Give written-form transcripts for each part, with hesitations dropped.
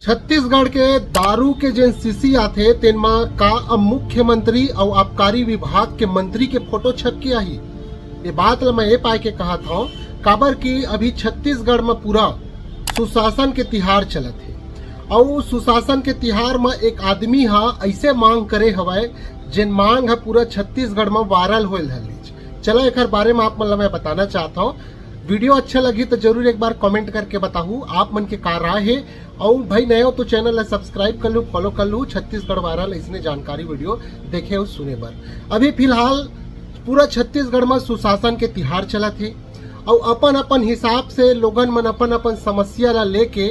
छत्तीसगढ़ के दारू के जिन सीसी आथे तेन मा का अब मुख्यमंत्री और आबकारी विभाग के मंत्री के फोटो छप के आही। ये बात ला मैं ये पाए के कहा था काबर की अभी छत्तीसगढ़ में पूरा सुशासन के तिहार चलत है और सुशासन के तिहार में एक आदमी हा ऐसे मांग करे हवाए जिन मांग है पूरा छत्तीसगढ़ में वायरल होल है। चलो एक बारे में आप मतलब मैं बताना चाहता हूँ। वीडियो अच्छा लगी तो जरूर एक बार कमेंट करके बताऊँ आप मन के का राय है। और भाई नए हो तो चैनल ला सब्सक्राइब कर लू, फॉलो कर लू। छत्तीसगढ़ वायरल इसने जानकारी वीडियो देखे और सुने बर। अभी फिलहाल पूरा छत्तीसगढ़ में सुशासन के तिहार चला थे और अपन अपन हिसाब से लोगन मन अपन अपन समस्या ला लेके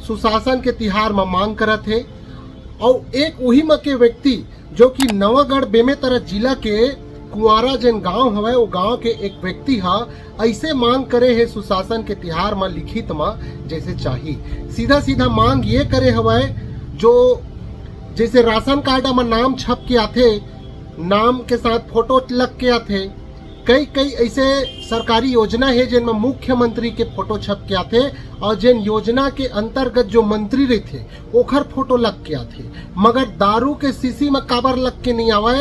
सुशासन के तिहार में मांग करत थे। और एक वही में के व्यक्ति जो कि नवागढ़ बेमेतरा जिला के कुंवारा जन गांव हवे वो गांव के एक व्यक्ति हा ऐसे मांग करे है सुशासन के तिहार में लिखित में जैसे चाहिए। सीधा सीधा मांग ये करे हवे जो जैसे राशन कार्ड में नाम छप के आथे, नाम के साथ फोटो लग के आथे। कई कई ऐसे सरकारी योजना है जिनमें मुख्यमंत्री के फोटो छप के आते और जिन योजना के अंतर्गत जो मंत्री रहते ओखर फोटो लग के आते, मगर दारू के सीसी में काबर लग के नहीं आवे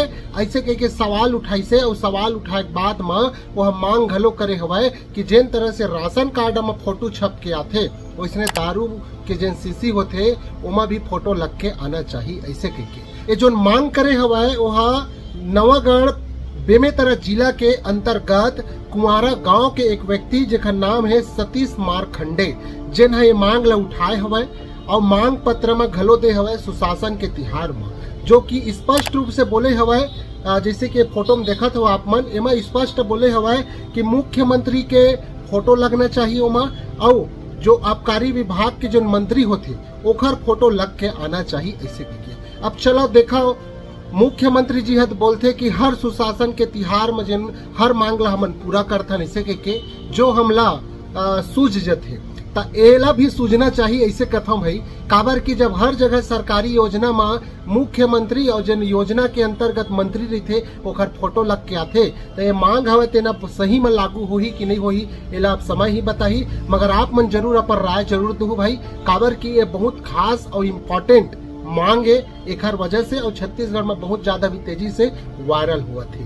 ऐसे कह के सवाल उठाई से। और सवाल उठाए के बाद में वह मांग घलो करे हवाए कि जिन तरह से राशन कार्ड में फोटो छप के आते वैसने दारू के जिन सीसी होते उमा भी फोटो लग के आना चाहिए। ऐसे कह के ये जो मांग करे हवाए वह नवागढ़ बेमेतरा जिला के अंतर्गत कुंवारा गांव के एक व्यक्ति जेकर नाम है सतीश मारखंडे जिन ये मांग ला उठाए हवे और मांग पत्र में घलो दे हवे सुशासन के तिहार में, जो कि स्पष्ट रूप से बोले हवे जैसे कि फोटो में देखत हो आप मन एमा स्पष्ट बोले हवे कि मुख्यमंत्री के फोटो लगना चाहिए ओमा और जो आबकारी विभाग के जो मंत्री होते ओखर फोटो लग के आना चाहिए। ऐसे कहिए अब चलो देखा मुख्यमंत्री जी हद बोलते कि हर सुशासन के तिहार में जिन हर मांग ला हमन पूरा करथन ऐसे के जो हमला सूझ जथे ता एला भी सूझना चाहिए। ऐसे कथम भाई काबर की जब हर जगह सरकारी योजना में मुख्यमंत्री और जिन योजना के अंतर्गत मंत्री रहते ओखर फोटो लग के आते तो ये मांग हवे तेना सही में लागू होही कि नहीं होही एला आप समय ही बताही। मगर आप मन जरूर अपन राय जरूर दो भाई काबर की ये बहुत खास और इम्पोर्टेंट मांग है एक हर वजह से और छत्तीसगढ़ में बहुत ज्यादा भी तेजी से वायरल हुआ थी।